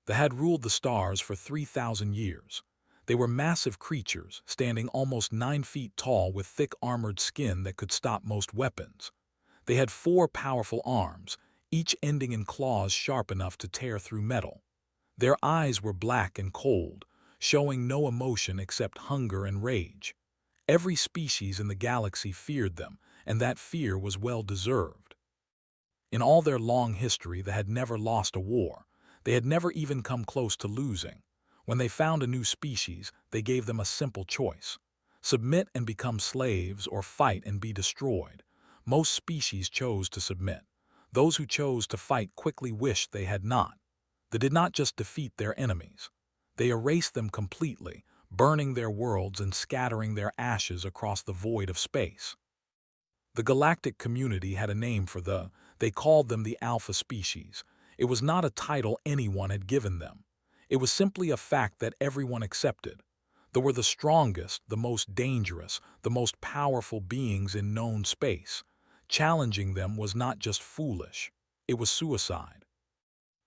that had ruled the stars for 3,000 years. They were massive creatures, standing almost 9 feet tall with thick armored skin that could stop most weapons. They had 4 powerful arms, each ending in claws sharp enough to tear through metal. Their eyes were black and cold, showing no emotion except hunger and rage. Every species in the galaxy feared them, and that fear was well-deserved. In all their long history, they had never lost a war. They had never even come close to losing. When they found a new species, they gave them a simple choice: submit and become slaves, or fight and be destroyed. Most species chose to submit. Those who chose to fight quickly wished they had not. They did not just defeat their enemies. They erased them completely, burning their worlds and scattering their ashes across the void of space. The galactic community had a name for they called them the Alpha species. It was not a title anyone had given them. It was simply a fact that everyone accepted. They were the strongest, the most dangerous, the most powerful beings in known space. Challenging them was not just foolish, it was suicide.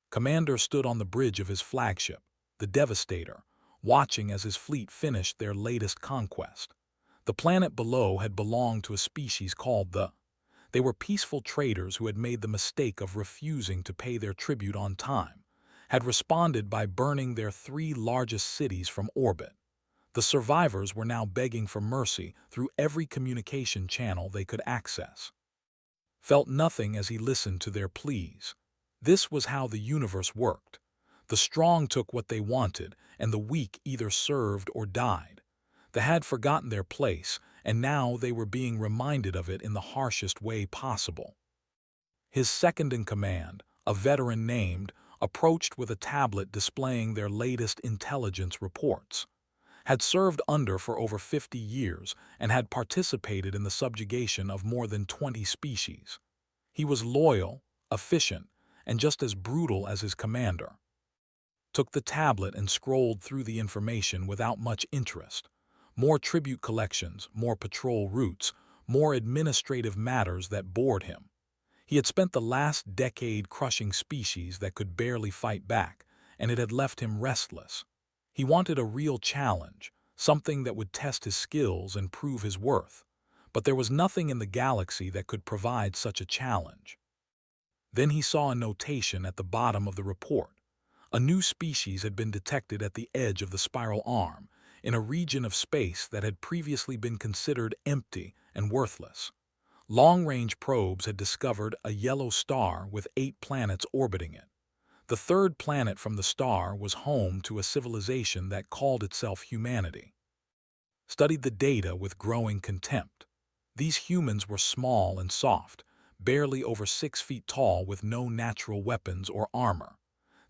Commander stood on the bridge of his flagship, the Devastator, watching as his fleet finished their latest conquest. The planet below had belonged to a species called They were peaceful traders who had made the mistake of refusing to pay their tribute on time, had responded by burning their 3 largest cities from orbit. The survivors were now begging for mercy through every communication channel they could access. Felt nothing as he listened to their pleas. This was how the universe worked. The strong took what they wanted, and the weak either served or died. They had forgotten their place, and now they were being reminded of it in the harshest way possible. His second-in-command, a veteran named, approached with a tablet displaying their latest intelligence reports. Had served under for over 50 years and had participated in the subjugation of more than 20 species. He was loyal, efficient, and just as brutal as his commander. Took the tablet and scrolled through the information without much interest. More tribute collections, more patrol routes, more administrative matters that bored him. He had spent the last decade crushing species that could barely fight back, and it had left him restless. He wanted a real challenge, something that would test his skills and prove his worth. But there was nothing in the galaxy that could provide such a challenge. Then he saw a notation at the bottom of the report. A new species had been detected at the edge of the spiral arm, in a region of space that had previously been considered empty and worthless. Long-range probes had discovered a yellow star with 8 planets orbiting it. The 3rd planet from the star was home to a civilization that called itself humanity. Studied the data with growing contempt. These humans were small and soft, barely over 6 feet tall with no natural weapons or armor.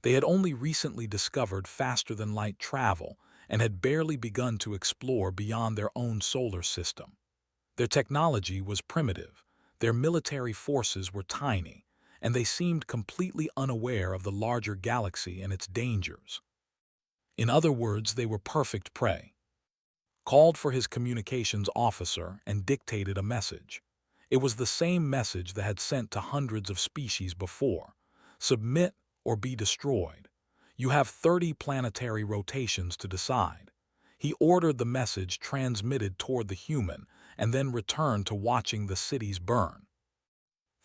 They had only recently discovered faster-than-light travel and had barely begun to explore beyond their own solar system. Their technology was primitive, their military forces were tiny, and they seemed completely unaware of the larger galaxy and its dangers. In other words, they were perfect prey. Called for his communications officer and dictated a message. It was the same message that had sent to hundreds of species before: submit or be destroyed. You have 30 planetary rotations to decide. He ordered the message transmitted toward the human and then returned to watching the cities burn.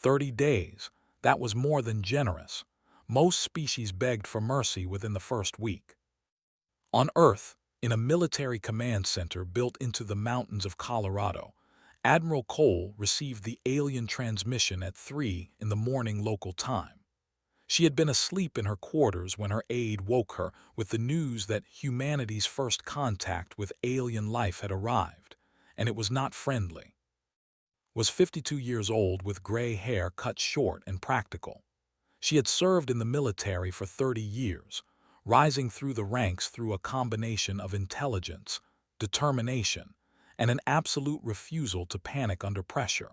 30 days. That was more than generous. Most species begged for mercy within the first week. On Earth, in a military command center built into the mountains of Colorado, Admiral Cole received the alien transmission at 3 in the morning local time. She had been asleep in her quarters when her aide woke her with the news that humanity's first contact with alien life had arrived, and it was not friendly. Was 52 years old with gray hair cut short and practical. She had served in the military for 30 years, rising through the ranks through a combination of intelligence, determination, and an absolute refusal to panic under pressure.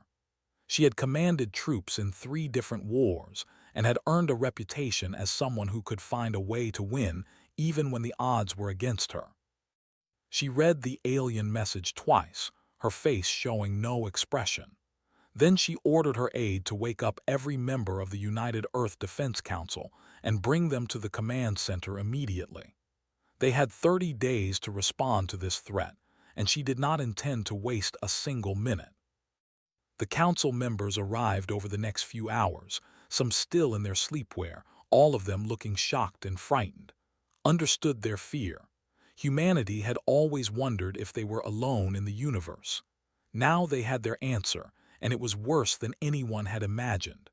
She had commanded troops in 3 different wars and had earned a reputation as someone who could find a way to win even when the odds were against her. She read the alien message twice, her face showing no expression. Then she ordered her aide to wake up every member of the United Earth Defense Council and bring them to the command center immediately. They had 30 days to respond to this threat, and she did not intend to waste a single minute. The council members arrived over the next few hours, some still in their sleepwear, all of them looking shocked and frightened. Understood their fear. Humanity had always wondered if they were alone in the universe. Now they had their answer, and it was worse than anyone had imagined.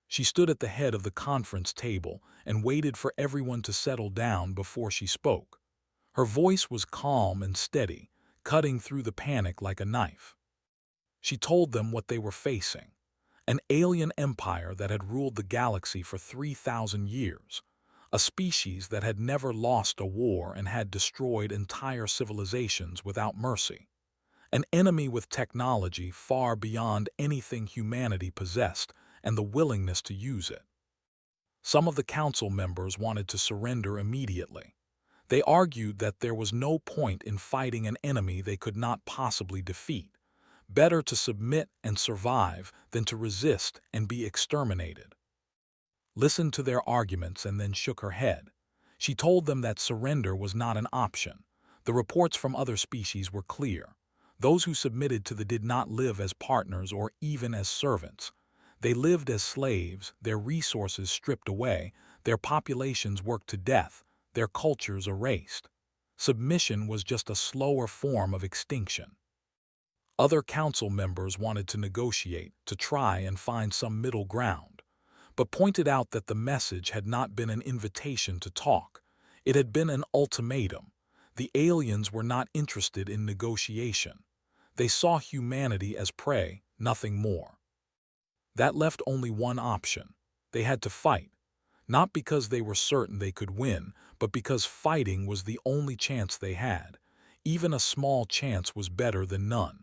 She stood at the head of the conference table and waited for everyone to settle down before she spoke. Her voice was calm and steady, cutting through the panic like a knife. She told them what they were facing: an alien empire that had ruled the galaxy for 3,000 years, a species that had never lost a war and had destroyed entire civilizations without mercy, an enemy with technology far beyond anything humanity possessed and the willingness to use it. Some of the council members wanted to surrender immediately. They argued that there was no point in fighting an enemy they could not possibly defeat. Better to submit and survive than to resist and be exterminated. Listened to their arguments and then shook her head. She told them that surrender was not an option. The reports from other species were clear. Those who submitted to the did not live as partners or even as servants. They lived as slaves, their resources stripped away, their populations worked to death, their cultures erased. Submission was just a slower form of extinction. Other council members wanted to negotiate, to try and find some middle ground, but pointed out that the message had not been an invitation to talk. It had been an ultimatum. The aliens were not interested in negotiation. They saw humanity as prey, nothing more. That left only one option. They had to fight, not because they were certain they could win, but because fighting was the only chance they had. Even a small chance was better than none.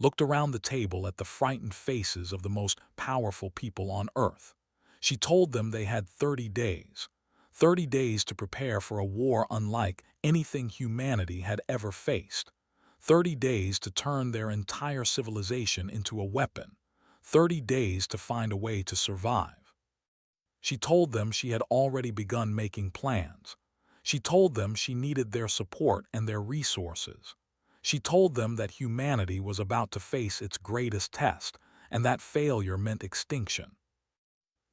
Looked around the table at the frightened faces of the most powerful people on Earth. She told them they had 30 days. 30 days to prepare for a war unlike anything humanity had ever faced. 30 days to turn their entire civilization into a weapon. 30 days to find a way to survive. She told them she had already begun making plans. She told them she needed their support and their resources. She told them that humanity was about to face its greatest test, and that failure meant extinction.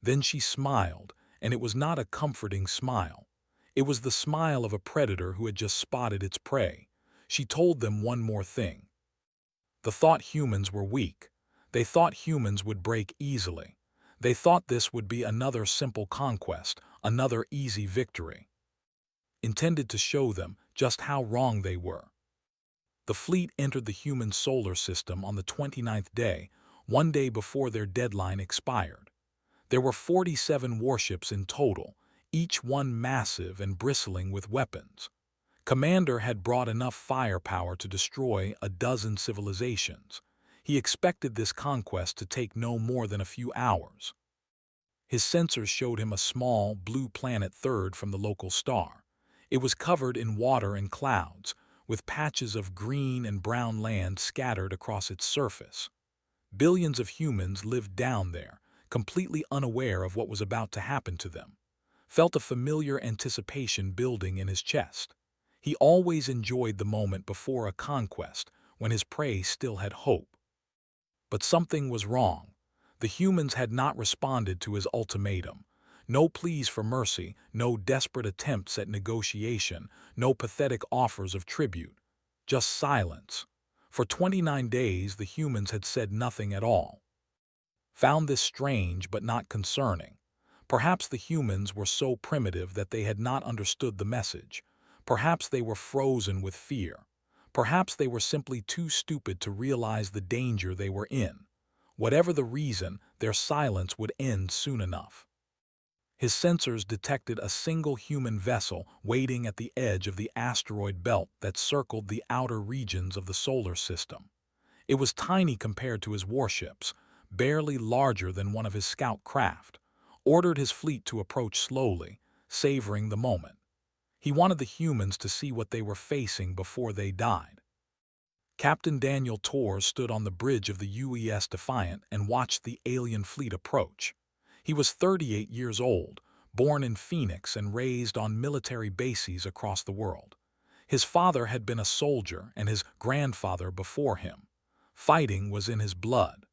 Then she smiled, and it was not a comforting smile. It was the smile of a predator who had just spotted its prey. She told them one more thing. They thought humans were weak. They thought humans would break easily. They thought this would be another simple conquest, another easy victory. Intended to show them just how wrong they were. The fleet entered the human solar system on the 29th day, one day before their deadline expired. There were 47 warships in total, each one massive and bristling with weapons. Commander had brought enough firepower to destroy a dozen civilizations. He expected this conquest to take no more than a few hours. His sensors showed him a small, blue planet third from the local star. It was covered in water and clouds, with patches of green and brown land scattered across its surface. Billions of humans lived down there, completely unaware of what was about to happen to them. Felt a familiar anticipation building in his chest. He always enjoyed the moment before a conquest, when his prey still had hope. But something was wrong. The humans had not responded to his ultimatum. No pleas for mercy, no desperate attempts at negotiation, no pathetic offers of tribute. Just silence. For 29 days the humans had said nothing at all. Found this strange but not concerning. Perhaps the humans were so primitive that they had not understood the message. Perhaps they were frozen with fear. Perhaps they were simply too stupid to realize the danger they were in. Whatever the reason, their silence would end soon enough. His sensors detected a single human vessel waiting at the edge of the asteroid belt that circled the outer regions of the solar system. It was tiny compared to his warships, barely larger than one of his scout craft. Ordered his fleet to approach slowly, savoring the moment. He wanted the humans to see what they were facing before they died. Captain Daniel Torres stood on the bridge of the UES Defiant and watched the alien fleet approach. He was 38 years old, born in Phoenix and raised on military bases across the world. His father had been a soldier and his grandfather before him. Fighting was in his blood.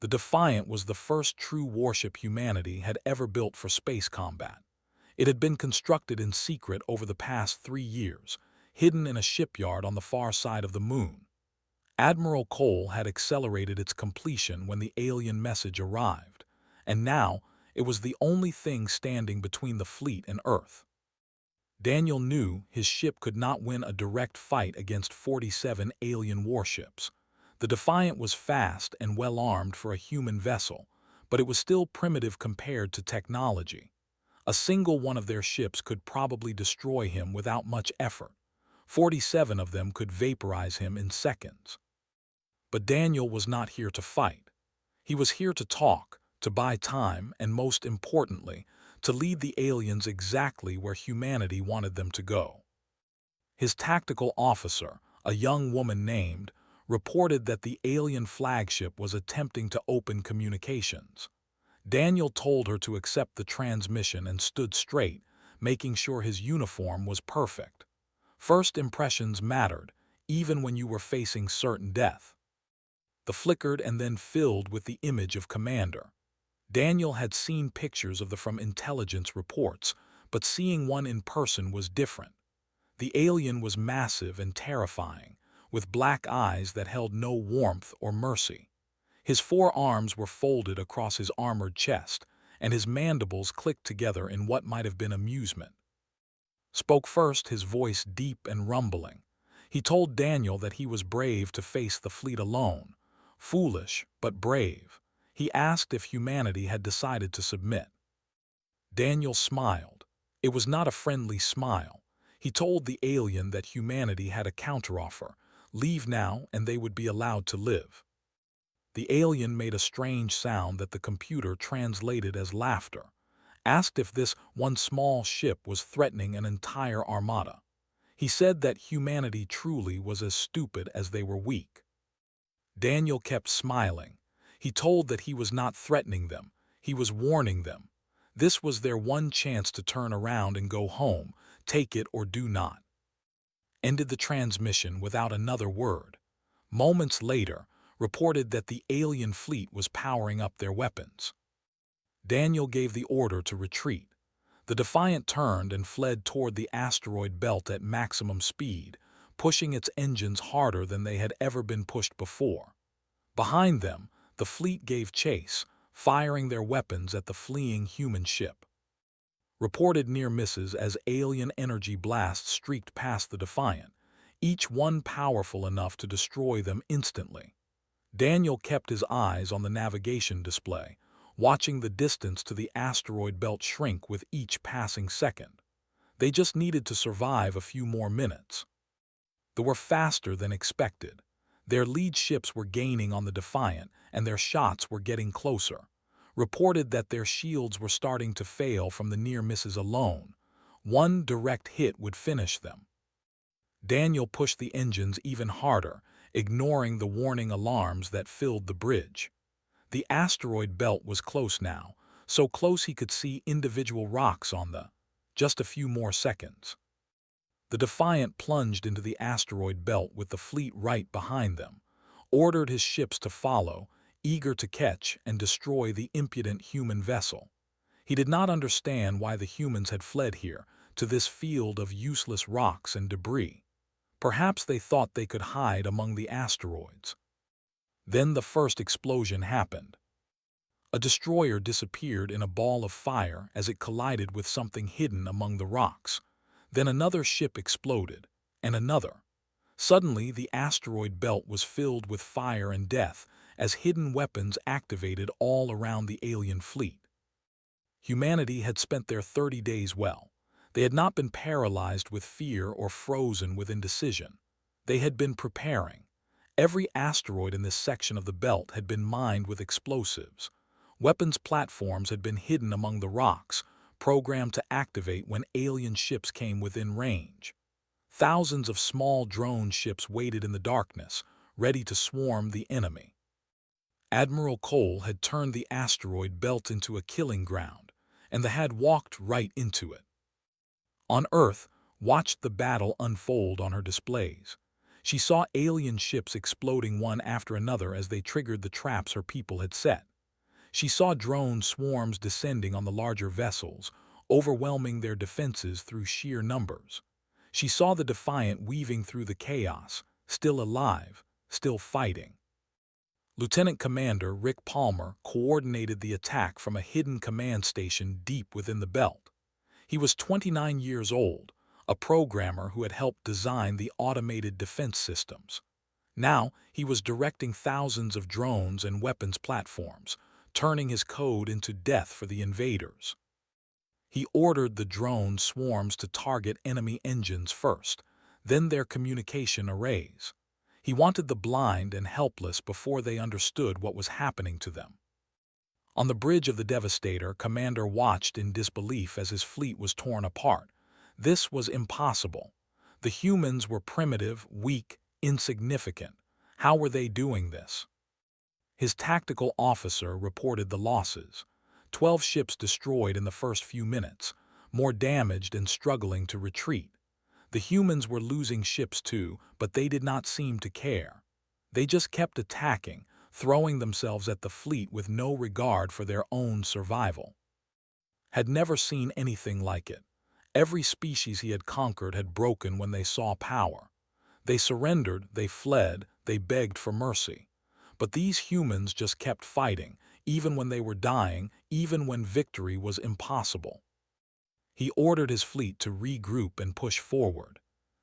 The Defiant was the first true warship humanity had ever built for space combat. It had been constructed in secret over the past 3 years, hidden in a shipyard on the far side of the moon. Admiral Cole had accelerated its completion when the alien message arrived, and now it was the only thing standing between the fleet and Earth. Daniel knew his ship could not win a direct fight against 47 alien warships. The Defiant was fast and well-armed for a human vessel, but it was still primitive compared to technology. A single one of their ships could probably destroy him without much effort. 47 of them could vaporize him in seconds. But Daniel was not here to fight. He was here to talk, to buy time, and most importantly, to lead the aliens exactly where humanity wanted them to go. His tactical officer, a young woman named, reported that the alien flagship was attempting to open communications. Daniel told her to accept the transmission and stood straight, making sure his uniform was perfect. First impressions mattered, even when you were facing certain death. The flickered and then filled with the image of Commander. Daniel had seen pictures of them from intelligence reports, but seeing one in person was different. The alien was massive and terrifying, with black eyes that held no warmth or mercy. His 4 arms were folded across his armored chest, and his mandibles clicked together in what might have been amusement. Spoke first, his voice deep and rumbling. He told Daniel that he was brave to face the fleet alone. Foolish, but brave. He asked if humanity had decided to submit. Daniel smiled. It was not a friendly smile. He told the alien that humanity had a counteroffer. Leave now and they would be allowed to live. The alien made a strange sound that the computer translated as laughter. Asked if this one small ship was threatening an entire armada. He said that humanity truly was as stupid as they were weak. Daniel kept smiling. He told that he was not threatening them, he was warning them. This was their one chance to turn around and go home, take it or do not. Ended the transmission without another word. Moments later, reported that the alien fleet was powering up their weapons. Daniel gave the order to retreat. The Defiant turned and fled toward the asteroid belt at maximum speed, pushing its engines harder than they had ever been pushed before. Behind them, the fleet gave chase, firing their weapons at the fleeing human ship. Reported near misses as alien energy blasts streaked past the Defiant, each one powerful enough to destroy them instantly. Daniel kept his eyes on the navigation display, watching the distance to the asteroid belt shrink with each passing second. They just needed to survive a few more minutes. They were faster than expected. Their lead ships were gaining on the Defiant, and their shots were getting closer. Reported that their shields were starting to fail from the near misses alone. One direct hit would finish them. Daniel pushed the engines even harder, ignoring the warning alarms that filled the bridge. The asteroid belt was close now, so close he could see individual rocks on just a few more seconds. The Defiant plunged into the asteroid belt with the fleet right behind them, ordered his ships to follow, eager to catch and destroy the impudent human vessel. He did not understand why the humans had fled here, to this field of useless rocks and debris. Perhaps they thought they could hide among the asteroids. Then the first explosion happened. A destroyer disappeared in a ball of fire as it collided with something hidden among the rocks. Then another ship exploded, and another. Suddenly, the asteroid belt was filled with fire and death as hidden weapons activated all around the alien fleet. Humanity had spent their 30 days well. They had not been paralyzed with fear or frozen with indecision. They had been preparing. Every asteroid in this section of the belt had been mined with explosives. Weapons platforms had been hidden among the rocks, programmed to activate when alien ships came within range. Thousands of small drone ships waited in the darkness, ready to swarm the enemy. Admiral Cole had turned the asteroid belt into a killing ground, and the had walked right into it. On Earth, watched the battle unfold on her displays. She saw alien ships exploding one after another as they triggered the traps her people had set. She saw drone swarms descending on the larger vessels, overwhelming their defenses through sheer numbers. She saw the Defiant weaving through the chaos, still alive, still fighting. Lieutenant Commander Rick Palmer coordinated the attack from a hidden command station deep within the belt. He was 29 years old, a programmer who had helped design the automated defense systems. Now he was directing thousands of drones and weapons platforms, turning his code into death for the invaders. He ordered the drone swarms to target enemy engines first, then their communication arrays. He wanted the blind and helpless before they understood what was happening to them. On the bridge of the Devastator, Commander watched in disbelief as his fleet was torn apart. This was impossible. The humans were primitive, weak, insignificant. How were they doing this? His tactical officer reported the losses. 12 ships destroyed in the first few minutes, more damaged and struggling to retreat. The humans were losing ships too, but they did not seem to care. They just kept attacking, throwing themselves at the fleet with no regard for their own survival. Had never seen anything like it. Every species he had conquered had broken when they saw power. They surrendered, they fled, they begged for mercy. But these humans just kept fighting, even when they were dying, even when victory was impossible. He ordered his fleet to regroup and push forward.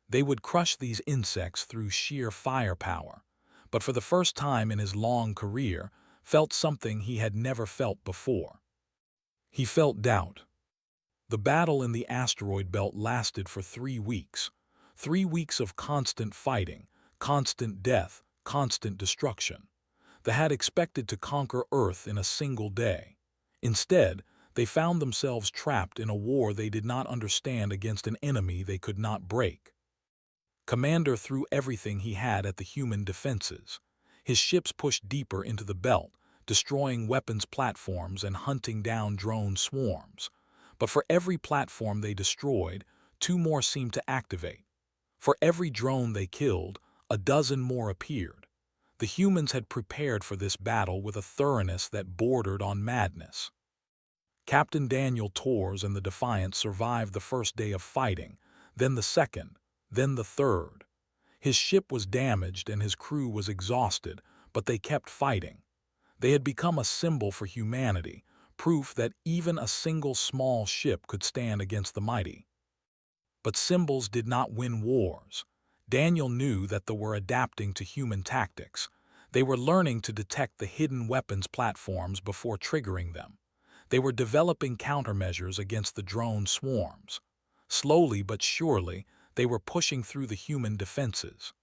They would crush these insects through sheer firepower, but for the first time in his long career, felt something he had never felt before. He felt doubt. The battle in the asteroid belt lasted for 3 weeks. 3 weeks of constant fighting, constant death, constant destruction. They had expected to conquer Earth in a single day. Instead, they found themselves trapped in a war they did not understand against an enemy they could not break. Commander threw everything he had at the human defenses. His ships pushed deeper into the belt, destroying weapons platforms and hunting down drone swarms. But for every platform they destroyed, 2 more seemed to activate. For every drone they killed, a dozen more appeared. The humans had prepared for this battle with a thoroughness that bordered on madness. Captain Daniel Torres and the Defiant survived the first day of fighting, then the second, then the third. His ship was damaged and his crew was exhausted, but they kept fighting. They had become a symbol for humanity, proof that even a single small ship could stand against the mighty. But symbols did not win wars. Daniel knew that they were adapting to human tactics. They were learning to detect the hidden weapons platforms before triggering them. They were developing countermeasures against the drone swarms. Slowly but surely, they were pushing through the human defenses.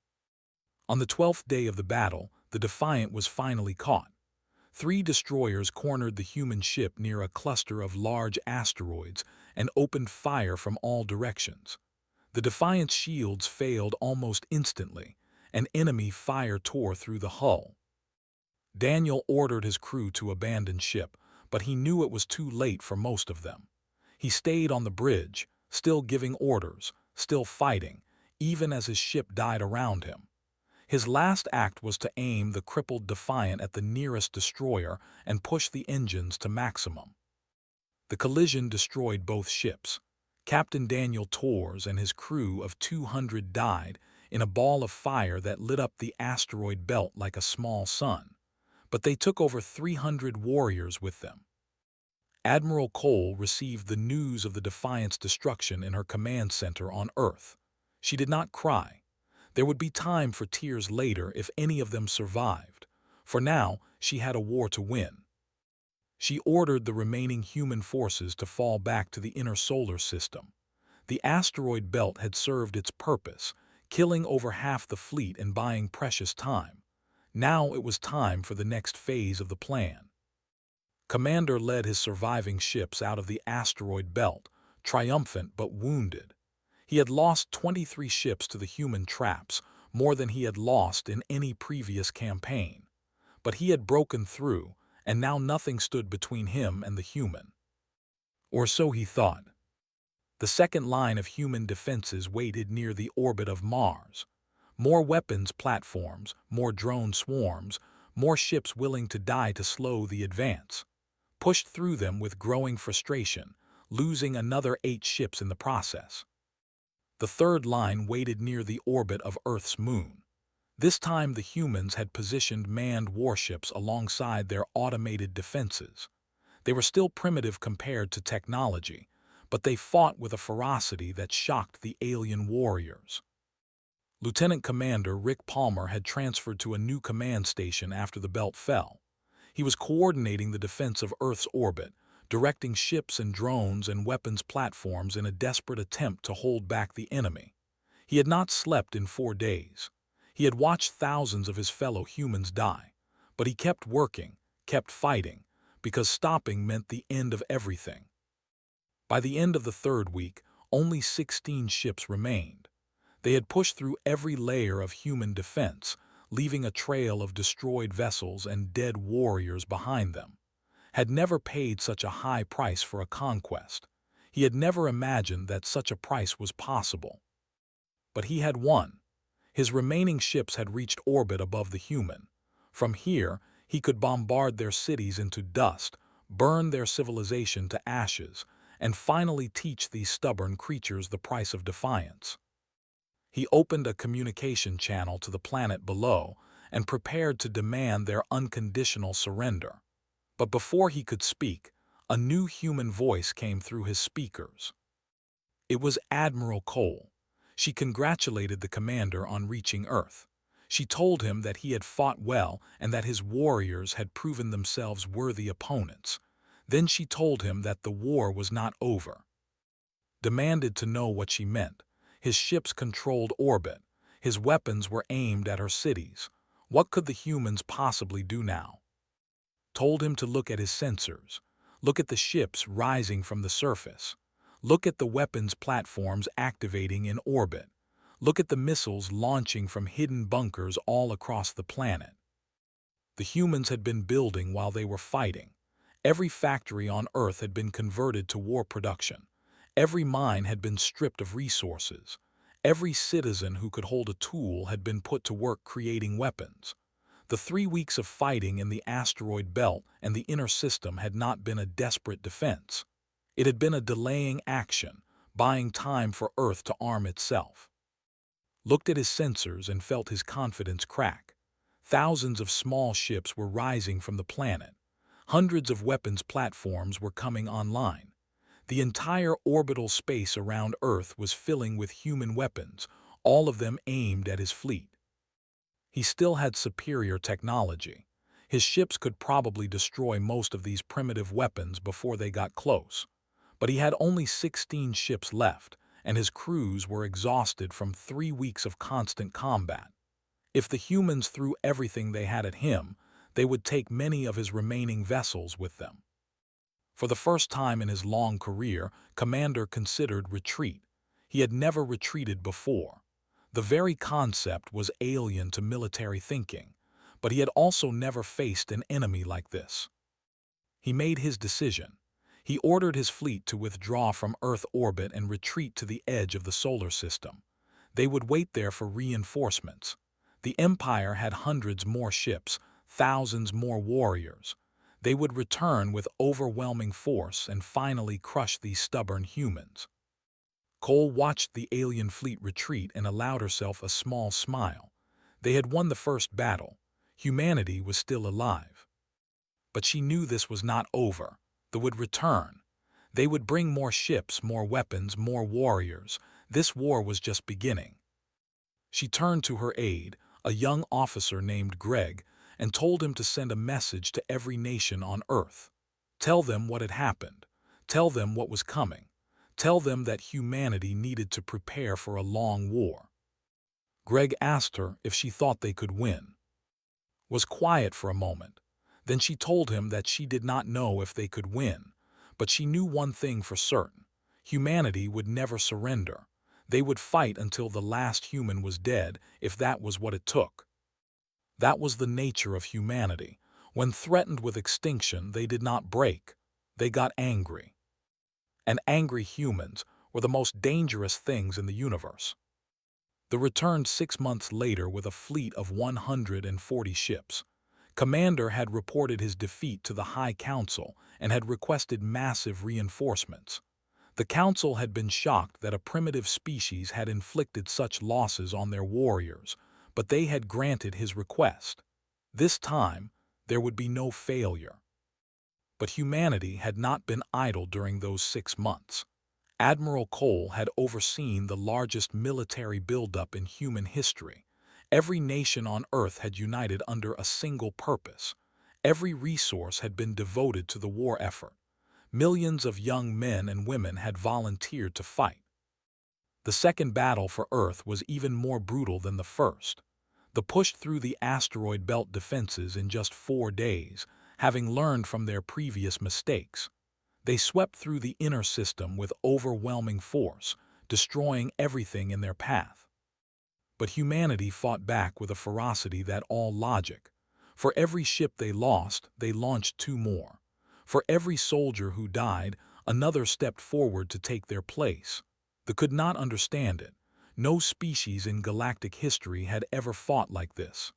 On the 12th day of the battle, the Defiant was finally caught. 3 destroyers cornered the human ship near a cluster of large asteroids and opened fire from all directions. The Defiant's shields failed almost instantly, and enemy fire tore through the hull. Daniel ordered his crew to abandon ship, but he knew it was too late for most of them. He stayed on the bridge, still giving orders, still fighting, even as his ship died around him. His last act was to aim the crippled Defiant at the nearest destroyer and push the engines to maximum. The collision destroyed both ships. Captain Daniel Torres and his crew of 200 died in a ball of fire that lit up the asteroid belt like a small sun. But they took over 300 warriors with them. Admiral Cole received the news of the Defiant's destruction in her command center on Earth. She did not cry. There would be time for tears later if any of them survived. For now, she had a war to win. She ordered the remaining human forces to fall back to the inner solar system. The asteroid belt had served its purpose, killing over half the fleet and buying precious time. Now it was time for the next phase of the plan. Commander led his surviving ships out of the asteroid belt, triumphant but wounded. He had lost 23 ships to the human traps, more than he had lost in any previous campaign. But he had broken through, and now nothing stood between him and the human. Or so he thought. The second line of human defenses waited near the orbit of Mars. More weapons platforms, more drone swarms, more ships willing to die to slow the advance. Pushed through them with growing frustration, losing another 8 ships in the process. The third line waited near the orbit of Earth's moon. This time the humans had positioned manned warships alongside their automated defenses. They were still primitive compared to technology, but they fought with a ferocity that shocked the alien warriors. Lieutenant Commander Rick Palmer had transferred to a new command station after the belt fell. He was coordinating the defense of Earth's orbit, directing ships and drones and weapons platforms in a desperate attempt to hold back the enemy. He had not slept in 4 days. He had watched thousands of his fellow humans die, but he kept working, kept fighting, because stopping meant the end of everything. By the end of the 3rd week, only 16 ships remained. They had pushed through every layer of human defense, leaving a trail of destroyed vessels and dead warriors behind them. Had never paid such a high price for a conquest. He had never imagined that such a price was possible. But he had won. His remaining ships had reached orbit above the human. From here, he could bombard their cities into dust, burn their civilization to ashes, and finally teach these stubborn creatures the price of defiance. He opened a communication channel to the planet below and prepared to demand their unconditional surrender. But before he could speak, a new human voice came through his speakers. It was Admiral Cole. She congratulated the commander on reaching Earth. She told him that he had fought well and that his warriors had proven themselves worthy opponents. Then she told him that the war was not over. Demanded to know what she meant. His ships controlled orbit. His weapons were aimed at her cities. What could the humans possibly do now? Told him to look at his sensors. Look at the ships rising from the surface. Look at the weapons platforms activating in orbit. Look at the missiles launching from hidden bunkers all across the planet. The humans had been building while they were fighting. Every factory on Earth had been converted to war production. Every mine had been stripped of resources. Every citizen who could hold a tool had been put to work creating weapons. The 3 weeks of fighting in the asteroid belt and the inner system had not been a desperate defense. It had been a delaying action, buying time for Earth to arm itself. Looked at his sensors and felt his confidence crack. Thousands of small ships were rising from the planet. Hundreds of weapons platforms were coming online. The entire orbital space around Earth was filling with human weapons, all of them aimed at his fleet. He still had superior technology. His ships could probably destroy most of these primitive weapons before they got close. But he had only 16 ships left, and his crews were exhausted from 3 weeks of constant combat. If the humans threw everything they had at him, they would take many of his remaining vessels with them. For the first time in his long career, Commander considered retreat. He had never retreated before. The very concept was alien to military thinking, but he had also never faced an enemy like this. He made his decision. He ordered his fleet to withdraw from Earth orbit and retreat to the edge of the solar system. They would wait there for reinforcements. The Empire had hundreds more ships, thousands more warriors. They would return with overwhelming force and finally crush these stubborn humans. Cole watched the alien fleet retreat and allowed herself a small smile. They had won the first battle. Humanity was still alive. But she knew this was not over. They would return. They would bring more ships, more weapons, more warriors. This war was just beginning. She turned to her aide, a young officer named Greg, and told him to send a message to every nation on Earth. Tell them what had happened. Tell them what was coming. Tell them that humanity needed to prepare for a long war. Greg asked her if she thought they could win. Was quiet for a moment. Then she told him that she did not know if they could win, but she knew one thing for certain. Humanity would never surrender. They would fight until the last human was dead, if that was what it took. That was the nature of humanity. When threatened with extinction, they did not break. They got angry. And angry humans were the most dangerous things in the universe. They returned 6 months later with a fleet of 140 ships. Commander had reported his defeat to the High Council and had requested massive reinforcements. The Council had been shocked that a primitive species had inflicted such losses on their warriors, but they had granted his request. This time, there would be no failure. But humanity had not been idle during those 6 months. Admiral Cole had overseen the largest military buildup in human history. Every nation on Earth had united under a single purpose. Every resource had been devoted to the war effort. Millions of young men and women had volunteered to fight. The second battle for Earth was even more brutal than the first. They pushed through the asteroid belt defenses in just 4 days, having learned from their previous mistakes. They swept through the inner system with overwhelming force, destroying everything in their path. But humanity fought back with a ferocity that all logic. For every ship they lost, they launched 2 more. For every soldier who died, another stepped forward to take their place. They could not understand it. No species in galactic history had ever fought like this.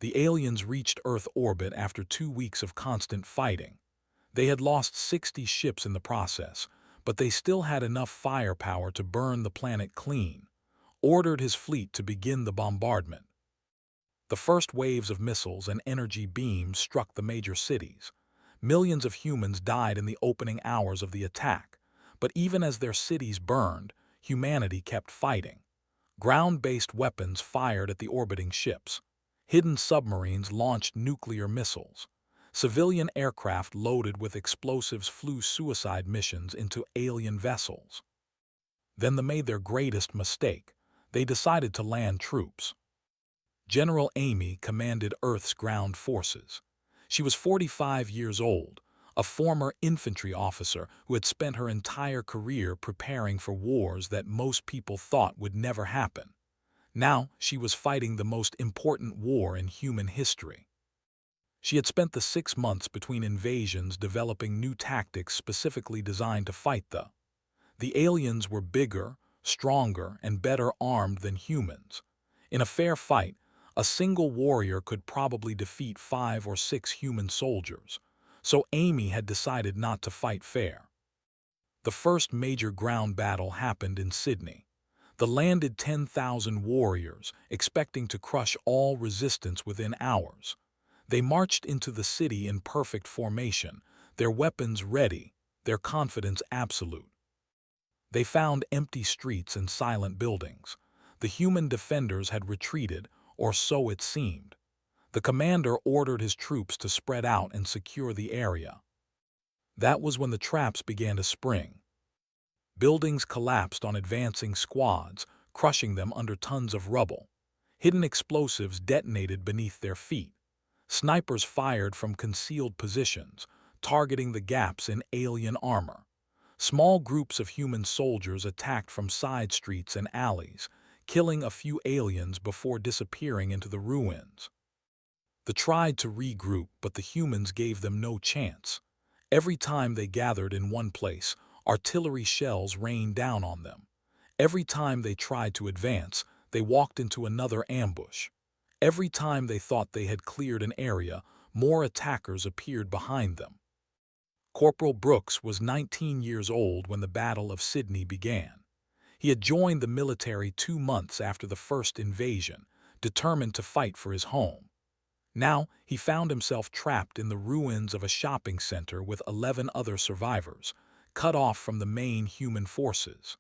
The aliens reached Earth orbit after 2 weeks of constant fighting. They had lost 60 ships in the process, but they still had enough firepower to burn the planet clean. Ordered his fleet to begin the bombardment. The first waves of missiles and energy beams struck the major cities. Millions of humans died in the opening hours of the attack, but even as their cities burned, humanity kept fighting. Ground-based weapons fired at the orbiting ships. Hidden submarines launched nuclear missiles. Civilian aircraft loaded with explosives flew suicide missions into alien vessels. Then they made their greatest mistake. They decided to land troops. General Amy commanded Earth's ground forces. She was 45 years old, a former infantry officer who had spent her entire career preparing for wars that most people thought would never happen. Now she was fighting the most important war in human history. She had spent the 6 months between invasions developing new tactics specifically designed to fight the aliens were bigger, stronger, and better armed than humans. In a fair fight, a single warrior could probably defeat 5 or 6 human soldiers, so Amy had decided not to fight fair. The first major ground battle happened in Sydney. They landed 10,000 warriors, expecting to crush all resistance within hours. They marched into the city in perfect formation, their weapons ready, their confidence absolute. They found empty streets and silent buildings. The human defenders had retreated, or so it seemed. The commander ordered his troops to spread out and secure the area. That was when the traps began to spring. Buildings collapsed on advancing squads, crushing them under tons of rubble. Hidden explosives detonated beneath their feet. Snipers fired from concealed positions, targeting the gaps in alien armor. Small groups of human soldiers attacked from side streets and alleys, killing a few aliens before disappearing into the ruins. They tried to regroup, but the humans gave them no chance. Every time they gathered in one place, artillery shells rained down on them. Every time they tried to advance, they walked into another ambush. Every time they thought they had cleared an area, more attackers appeared behind them. Corporal Brooks was 19 years old when the Battle of Sydney began. He had joined the military 2 months after the first invasion, determined to fight for his home. Now he found himself trapped in the ruins of a shopping center with 11 other survivors, cut off from the main human forces.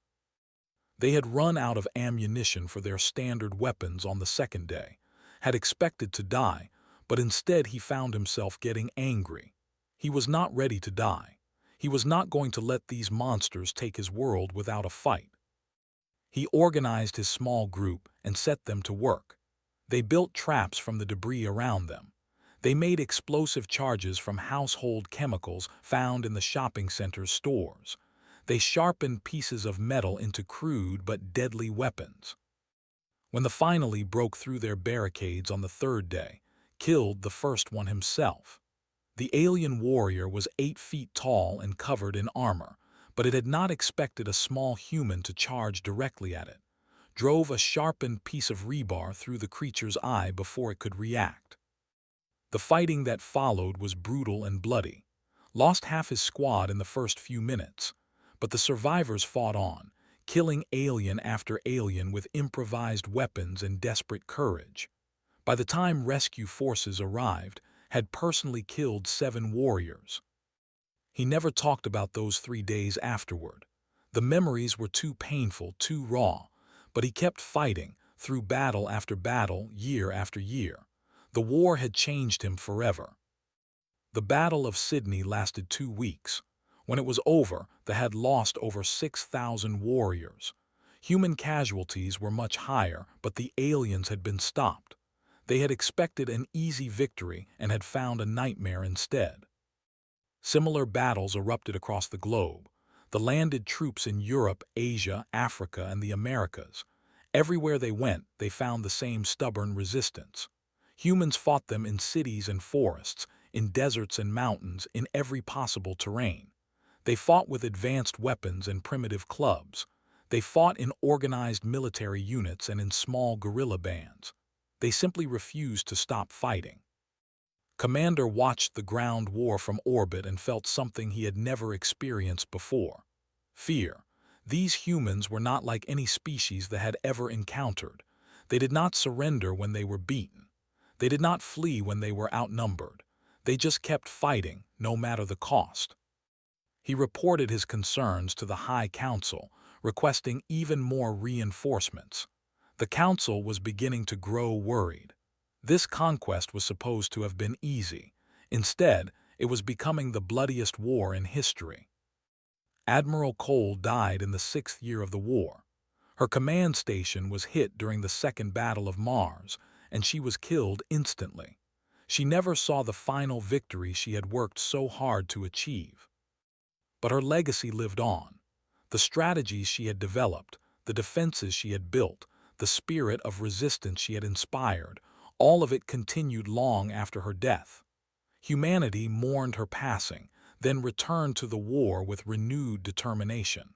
They had run out of ammunition for their standard weapons on the second day, had expected to die, but instead he found himself getting angry. He was not ready to die. He was not going to let these monsters take his world without a fight. He organized his small group and set them to work. They built traps from the debris around them. They made explosive charges from household chemicals found in the shopping center's stores. They sharpened pieces of metal into crude but deadly weapons. When they finally broke through their barricades on the third day, killed the first one himself. The alien warrior was 8 feet tall and covered in armor, but it had not expected a small human to charge directly at it. Drove a sharpened piece of rebar through the creature's eye before it could react. The fighting that followed was brutal and bloody. Lost half his squad in the first few minutes, but the survivors fought on, killing alien after alien with improvised weapons and desperate courage. By the time rescue forces arrived, had personally killed 7 warriors. He never talked about those 3 days afterward. The memories were too painful, too raw, but he kept fighting through battle after battle, year after year. The war had changed him forever. The Battle of Sydney lasted 2 weeks. When it was over, they had lost over 6,000 warriors. Human casualties were much higher, but the aliens had been stopped. They had expected an easy victory and had found a nightmare instead. Similar battles erupted across the globe. The landed troops in Europe, Asia, Africa, and the Americas. Everywhere they went, they found the same stubborn resistance. Humans fought them in cities and forests, in deserts and mountains, in every possible terrain. They fought with advanced weapons and primitive clubs. They fought in organized military units and in small guerrilla bands. They simply refused to stop fighting. Commander watched the ground war from orbit and felt something he had never experienced before. Fear. These humans were not like any species that had ever encountered. They did not surrender when they were beaten. They did not flee when they were outnumbered. They just kept fighting, no matter the cost. He reported his concerns to the High Council, requesting even more reinforcements. The council was beginning to grow worried. This conquest was supposed to have been easy. Instead, it was becoming the bloodiest war in history. Admiral Cole died in the 6th year of the war. Her command station was hit during the Second Battle of Mars, and she was killed instantly. She never saw the final victory she had worked so hard to achieve. But her legacy lived on. The strategies she had developed, the defenses she had built, the spirit of resistance she had inspired, all of it continued long after her death. Humanity mourned her passing, then returned to the war with renewed determination.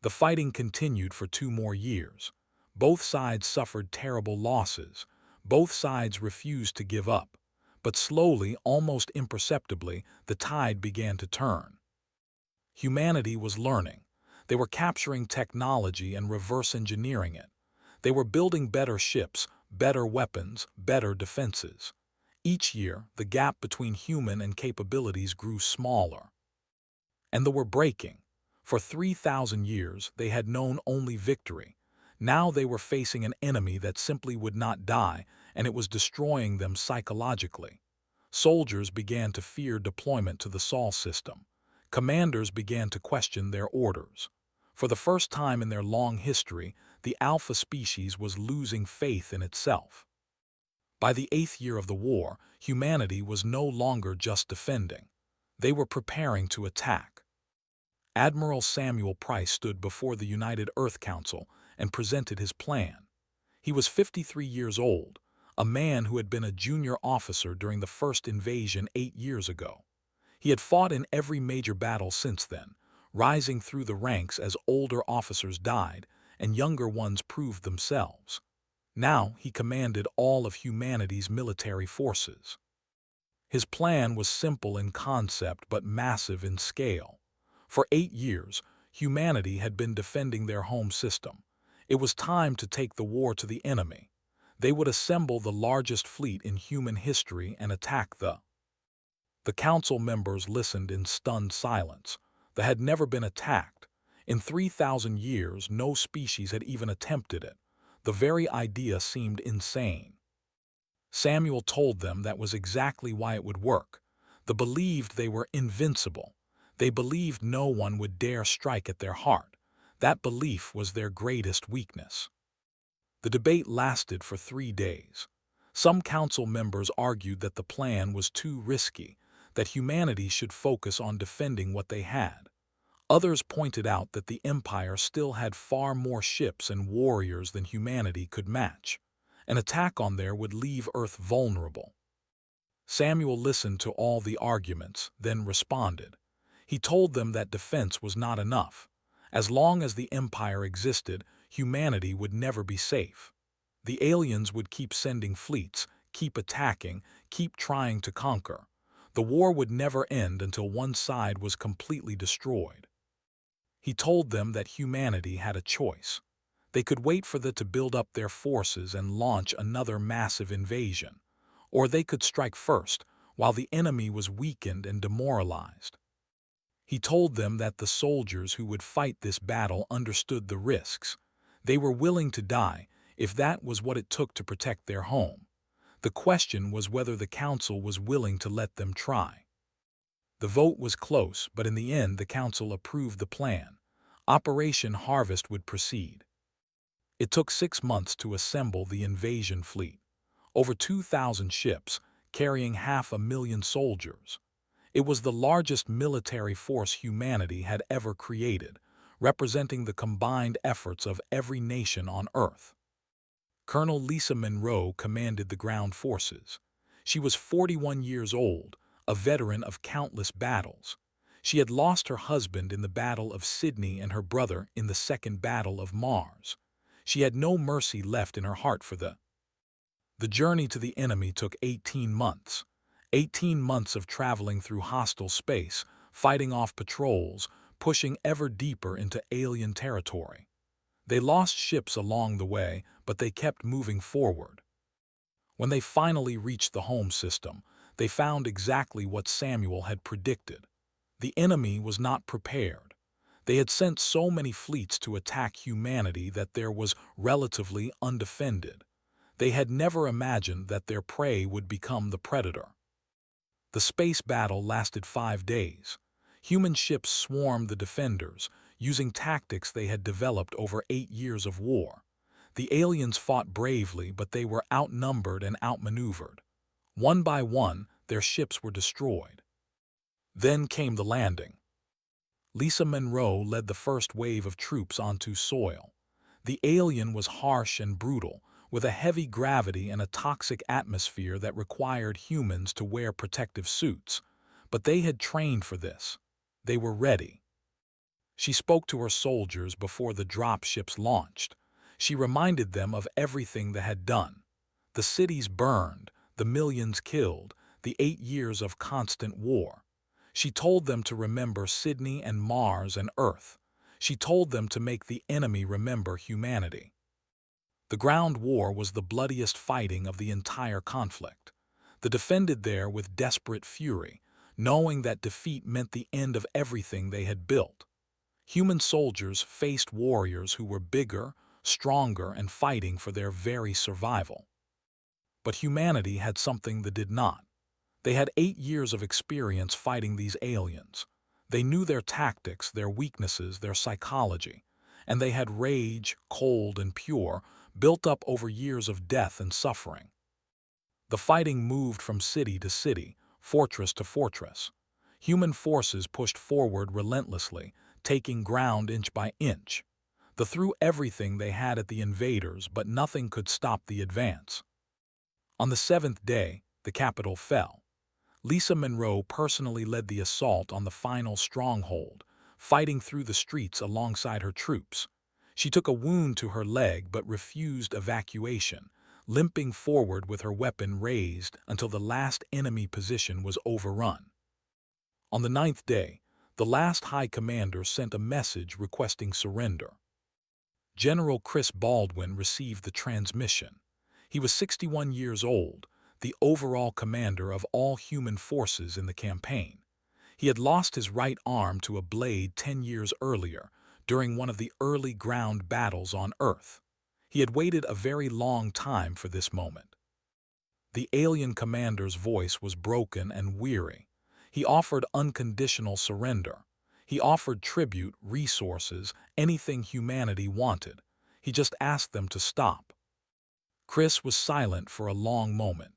The fighting continued for 2 more years. Both sides suffered terrible losses. Both sides refused to give up. But slowly, almost imperceptibly, the tide began to turn. Humanity was learning. They were capturing technology and reverse engineering it. They were building better ships, better weapons, better defenses. Each year, the gap between human and capabilities grew smaller. And they were breaking. For 3,000 years, they had known only victory. Now they were facing an enemy that simply would not die, and it was destroying them psychologically. Soldiers began to fear deployment to the Sol system. Commanders began to question their orders. For the first time in their long history, the alpha species was losing faith in itself. By the 8th year of the war, humanity was no longer just defending. They were preparing to attack. Admiral Samuel Price stood before the United Earth Council and presented his plan. He was 53 years old, a man who had been a junior officer during the first invasion 8 years ago. He had fought in every major battle since then, rising through the ranks as older officers died and younger ones proved themselves. Now he commanded all of humanity's military forces. His plan was simple in concept but massive in scale. For 8 years, humanity had been defending their home system. It was time to take the war to the enemy. They would assemble the largest fleet in human history and attack The council members listened in stunned silence. They had never been attacked. In 3,000 years, no species had even attempted it. The very idea seemed insane. Samuel told them that was exactly why it would work. They believed they were invincible. They believed no one would dare strike at their heart. That belief was their greatest weakness. The debate lasted for 3 days. Some council members argued that the plan was too risky, that humanity should focus on defending what they had. Others pointed out that the Empire still had far more ships and warriors than humanity could match. An attack on there would leave Earth vulnerable. Samuel listened to all the arguments, then responded. He told them that defense was not enough. As long as the Empire existed, humanity would never be safe. The aliens would keep sending fleets, keep attacking, keep trying to conquer. The war would never end until one side was completely destroyed. He told them that humanity had a choice. They could wait for them to build up their forces and launch another massive invasion, or they could strike first, while the enemy was weakened and demoralized. He told them that the soldiers who would fight this battle understood the risks. They were willing to die, if that was what it took to protect their home. The question was whether the council was willing to let them try. The vote was close, but in the end the council approved the plan. Operation Harvest would proceed. It took 6 months to assemble the invasion fleet. Over 2,000 ships, carrying 500,000 soldiers. It was the largest military force humanity had ever created, representing the combined efforts of every nation on Earth. Colonel Lisa Monroe commanded the ground forces. She was 41 years old, a veteran of countless battles. She had lost her husband in the Battle of Sydney and her brother in the Second Battle of Mars. She had no mercy left in her heart for the journey to the enemy took 18 months. 18 months of traveling through hostile space, fighting off patrols, pushing ever deeper into alien territory. They lost ships along the way, but they kept moving forward. When they finally reached the home system, they found exactly what Samuel had predicted. The enemy was not prepared. They had sent so many fleets to attack humanity that there was relatively undefended. They had never imagined that their prey would become the predator. The space battle lasted 5 days. Human ships swarmed the defenders, using tactics they had developed over 8 years of war. The aliens fought bravely, but they were outnumbered and outmaneuvered. One by one, their ships were destroyed. Then came the landing. Lisa Monroe led the first wave of troops onto soil. The alien was harsh and brutal, with a heavy gravity and a toxic atmosphere that required humans to wear protective suits. But they had trained for this. They were ready. She spoke to her soldiers before the drop ships launched. She reminded them of everything they had done. The cities burned, the millions killed, the 8 years of constant war. She told them to remember Sydney and Mars and Earth. She told them to make the enemy remember humanity. The ground war was the bloodiest fighting of the entire conflict. They defended there with desperate fury, knowing that defeat meant the end of everything they had built. Human soldiers faced warriors who were bigger, stronger, and fighting for their very survival. But humanity had something they did not. They had 8 years of experience fighting these aliens. They knew their tactics, their weaknesses, their psychology, and they had rage, cold and pure, built up over years of death and suffering. The fighting moved from city to city, fortress to fortress. Human forces pushed forward relentlessly, taking ground inch by inch. They threw everything they had at the invaders, but nothing could stop the advance. On the 7th day, the capital fell. Lisa Monroe personally led the assault on the final stronghold, fighting through the streets alongside her troops. She took a wound to her leg but refused evacuation, limping forward with her weapon raised until the last enemy position was overrun. On the 9th day, the last High Commander sent a message requesting surrender. General Chris Baldwin received the transmission. He was 61 years old, the overall commander of all human forces in the campaign. He had lost his right arm to a blade 10 years earlier, during one of the early ground battles on Earth. He had waited a very long time for this moment. The alien commander's voice was broken and weary. He offered unconditional surrender. He offered tribute, resources, anything humanity wanted. He just asked them to stop. Chris was silent for a long moment.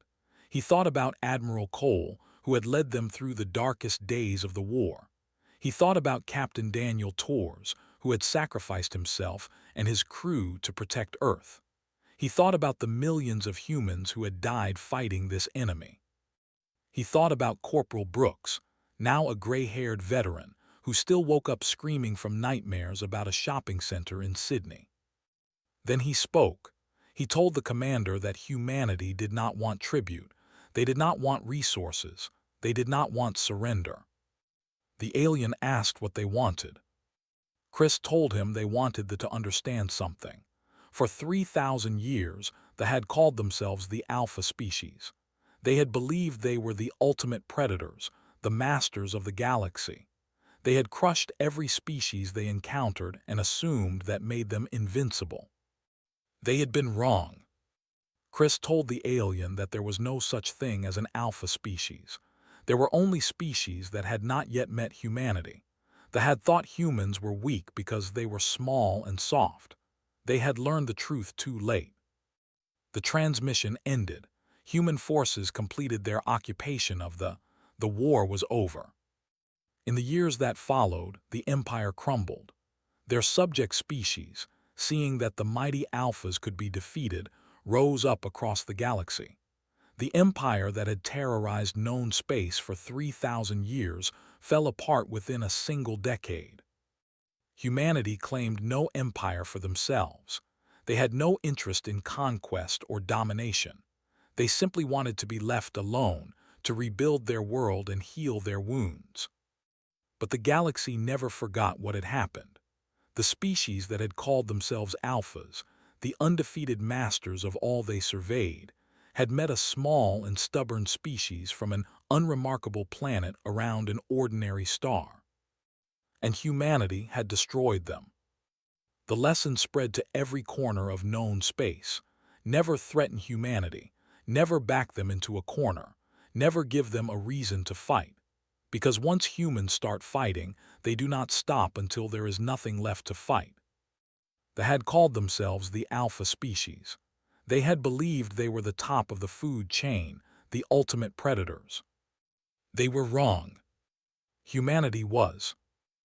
He thought about Admiral Cole, who had led them through the darkest days of the war. He thought about Captain Daniel Torres, who had sacrificed himself and his crew to protect Earth. He thought about the millions of humans who had died fighting this enemy. He thought about Corporal Brooks, now a gray-haired veteran, who still woke up screaming from nightmares about a shopping center in Sydney. Then he spoke. He told the commander that humanity did not want tribute. They did not want resources. They did not want surrender. The alien asked what they wanted. Chris told him they wanted to understand something. For 3,000 years, they had called themselves the Alpha species. They had believed they were the ultimate predators, the masters of the galaxy. They had crushed every species they encountered and assumed that made them invincible. They had been wrong. Chris told the alien that there was no such thing as an alpha species. There were only species that had not yet met humanity. They had thought humans were weak because they were small and soft. They had learned the truth too late. The transmission ended. Human forces completed their occupation of the war was over. In the years that followed, the Empire crumbled. Their subject species, seeing that the mighty Alphas could be defeated, rose up across the galaxy. The empire that had terrorized known space for 3,000 years fell apart within a single decade. Humanity claimed no empire for themselves. They had no interest in conquest or domination. They simply wanted to be left alone, to rebuild their world and heal their wounds. But the galaxy never forgot what had happened. The species that had called themselves Alphas, the undefeated masters of all they surveyed, had met a small and stubborn species from an unremarkable planet around an ordinary star. And humanity had destroyed them. The lesson spread to every corner of known space. Never threaten humanity. Never back them into a corner. Never give them a reason to fight. Because once humans start fighting, they do not stop until there is nothing left to fight. They had called themselves the Alpha species. They had believed they were the top of the food chain, the ultimate predators. They were wrong. Humanity was.